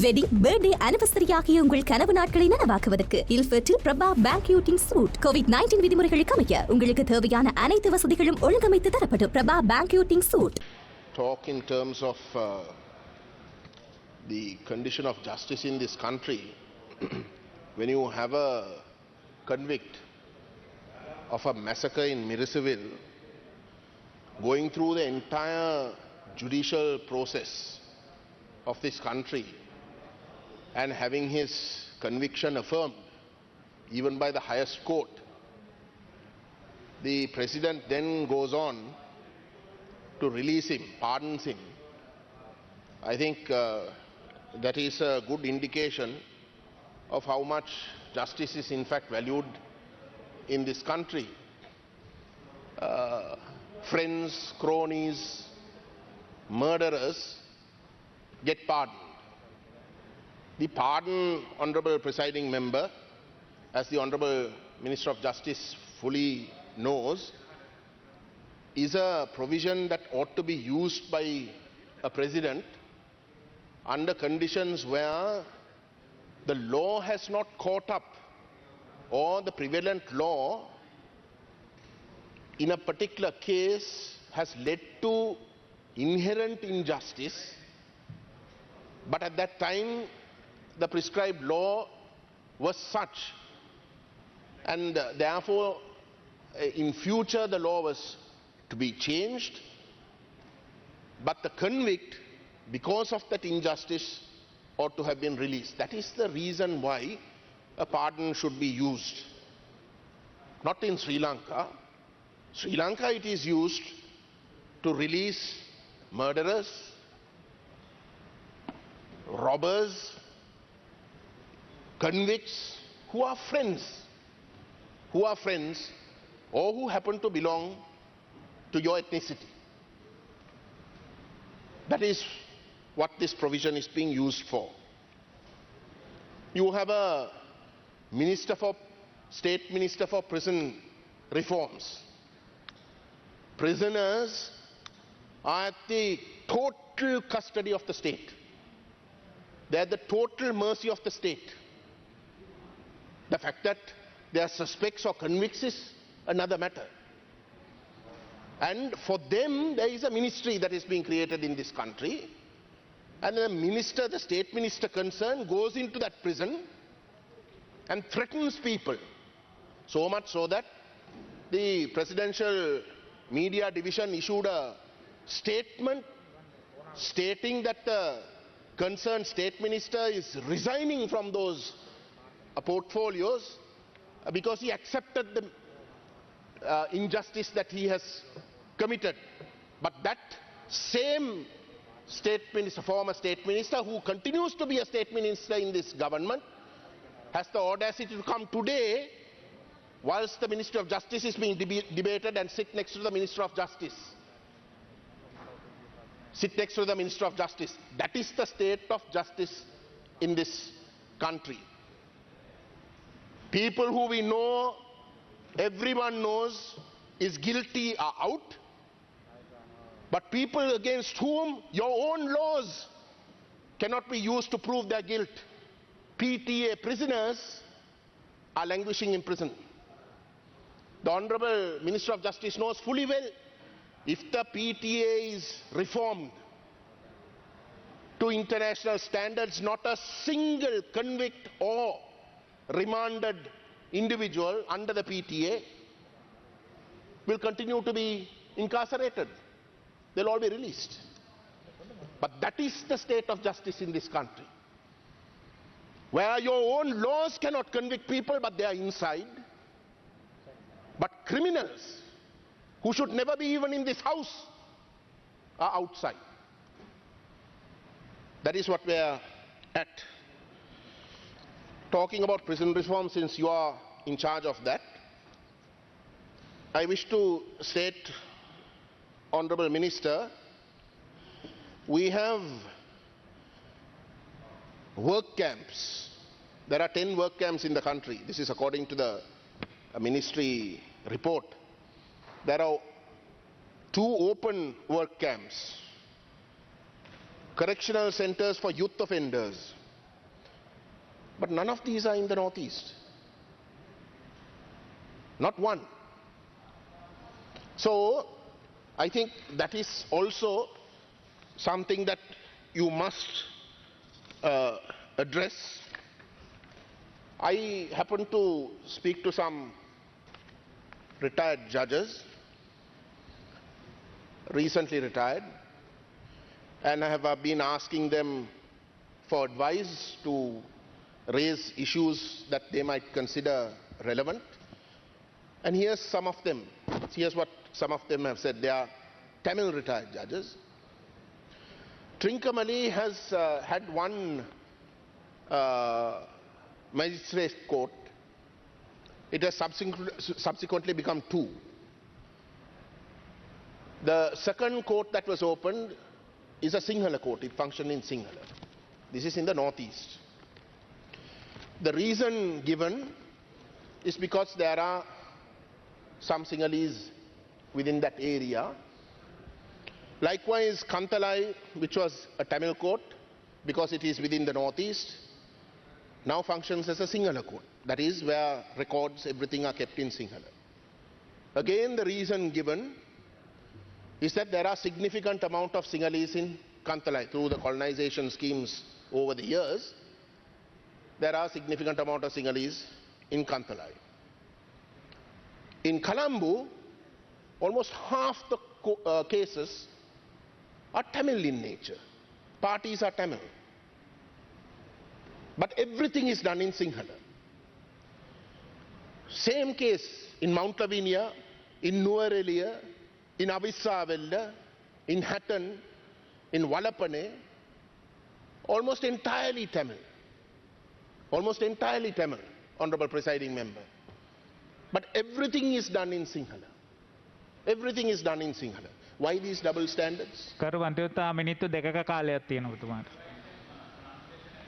Wedding, birthday, anniversary ஆகிய உங்கள் கனவு நாட்களை நனவாக்குவதற்கு இல்ஃபர்ட்டில் பிரபா பேங்க்யூட்டிங் சூட் COVID-19 விதிமுறைகளுக்கு அமைய உங்களுக்கு தேவையான அனைத்து வசதிகளும் ஒழுங்கமைத்து தரப்படும். Prabha banqueting suite. Talk in terms of the condition of justice in this country. When you have a convict of a massacre in Mirisaville going through the entire judicial process of this country and having his conviction affirmed even by the highest court, the president then goes on to release him, pardons him. I think that is a good indication of how much justice is in fact valued in this country. Friends, cronies, murderers get pardoned. The pardon, Honourable Presiding Member, as the Honourable Minister of Justice fully knows, is a provision that ought to be used by a president under conditions where the law has not caught up or the prevalent law in a particular case has led to inherent injustice, but at that time the prescribed law was such, and therefore in future the law was to be changed, but the convict, because of that injustice, ought to have been released. That is the reason why a pardon should be used. Not in Sri Lanka. Sri Lanka it is used to release murderers, robbers, convicts who are friends or who happen to belong to your ethnicity. That is what this provision is being used for. You have a state minister for prison reforms. Prisoners are at the total custody of the state. They are at the total mercy of the state. The fact that they are suspects or convicts is another matter. And for them, there is a ministry that is being created in this country. And the state minister concerned goes into that prison and threatens people. So much so that the presidential media division issued a statement stating that the concerned state minister is resigning from those portfolios because he accepted the injustice that he has committed. But that same former state minister, who continues to be a state minister in this government, has the audacity to come today whilst the Ministry of Justice is being debated and sit next to the Minister of Justice. Sit next to the Minister of Justice. That is the state of justice in this country. People who we know, everyone knows, is guilty are out. But people against whom your own laws cannot be used to prove their guilt, PTA prisoners, are languishing in prison. The Honourable Minister of Justice knows fully well, if the PTA is reformed to international standards, not a single convict or remanded individual under the PTA will continue to be incarcerated. They'll all be released. But that is the state of justice in this country, where your own laws cannot convict people, but they are inside. But criminals who should never be even in this house are outside. That is what we are at. Talking about prison reform, since you are in charge of that, I wish to state, Honourable Minister, we have work camps. There are 10 work camps in the country. This is according to the ministry report. There are 2 open work camps, correctional centers for youth offenders, But none of these are in the northeast. Not one. So I think that is also something that you must address. I happen to speak to some retired judges, recently retired, and I have been asking them for advice to raise issues that they might consider relevant. And here's some of them. Here's what some of them have said. They are Tamil retired judges. Trincomalee has had one magistrate court. It has subsequently become two. The second court that was opened is a Sinhala court. It functioned in Sinhala. This is in the northeast. The reason given is because there are some Sinhalese within that area. Likewise, Kantalai, which was a Tamil court, because it is within the northeast, now functions as a Sinhala court. That is where records, everything are kept in Sinhala. Again, the reason given is that there are significant amount of Sinhalese in Kantalai. Through the colonization schemes over the years, there are significant amount of Sinhalese in Kantalai. In Colombo, almost half the cases are Tamil in nature. Parties are Tamil. But everything is done in Sinhala. Same case in Mount Lavinia, in Nuwara, in Avissavella, in Hatton, in Walapane, almost entirely Tamil. Almost entirely Tamil, Honorable Presiding Member. But everything is done in Sinhala. Everything is done in Sinhala. Why these double standards?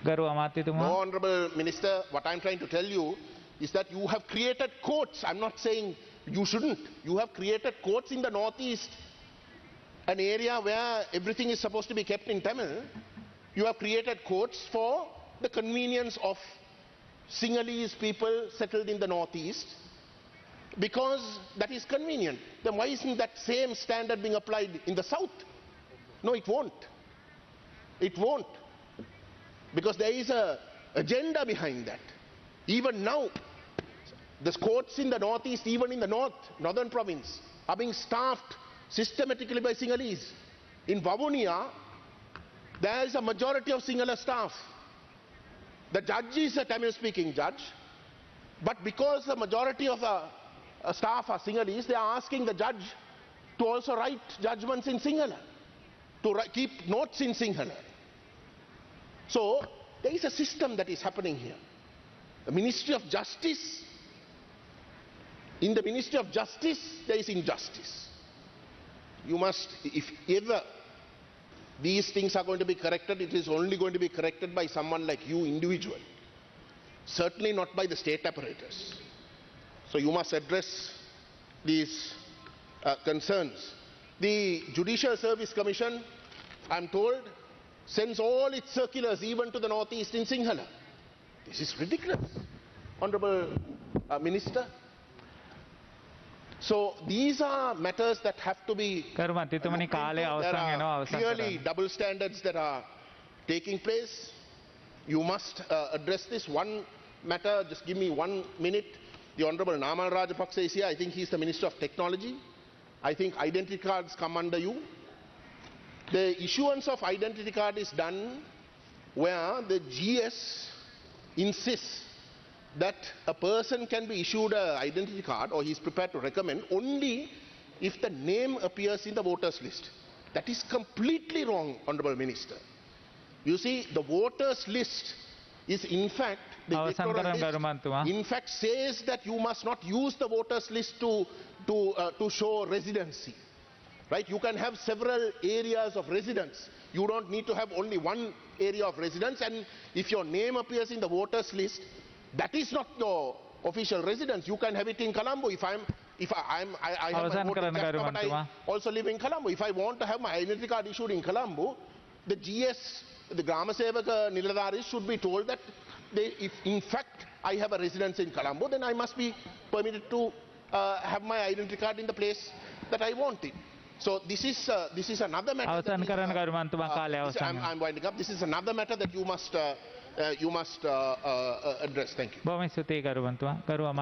No, Honorable Minister, what I'm trying to tell you is that you have created courts. I'm not saying you shouldn't. You have created courts in the northeast, an area where everything is supposed to be kept in Tamil. You have created courts for the convenience of Sinhalese people settled in the northeast, because that is convenient. Then why isn't that same standard being applied in the south? No, it won't. It won't. Because there is an agenda behind that. Even now, the courts in the northeast, even in the northern province, are being staffed systematically by Sinhalese. In Vavonia, there is a majority of Sinhala staff. The judge is a Tamil-speaking judge, but because the majority of the staff are Sinhalese, they are asking the judge to also write judgments in Sinhala, to keep notes in Sinhala. So, there is a system that is happening here. The Ministry of Justice, in the Ministry of Justice, there is injustice. You must, if ever these things are going to be corrected, it is only going to be corrected by someone like you, individual. Certainly not by the state apparatus. So you must address these concerns. The Judicial Service Commission, I'm told, sends all its circulars even to the northeast in Sinhala. This is ridiculous, Honorable Minister. So these are matters that have to be... There are clearly double standards that are taking place. You must address this. One matter, just give me 1 minute. The Honorable Namal Rajapaksa is here. I think he's the Minister of Technology. I think identity cards come under you. The issuance of identity card is done where the GS insists that a person can be issued an identity card, or he is prepared to recommend, only if the name appears in the voters list. That is completely wrong, Honorable Minister. You see, the voters list is in fact, the electoral list, in fact says that you must not use the voters list to show residency. Right? You can have several areas of residence. You don't need to have only one area of residence, and if your name appears in the voters list, that is not your official residence. You can have it in Colombo. I have my voter card, but I also live in Colombo. If I want to have my identity card issued in Colombo, the GS, the Grama Sevaka Niladharis should be told that if in fact I have a residence in Colombo, then I must be permitted to have my identity card in the place that I want it. So this is another matter. අවසන් කරන්න ගරු මන්තුමා කාලය අවසන්. I'm winding up. This is another matter that you must address. Thank you. බොහොම ස්තුතියි ගරු මන්තුමා. ගරු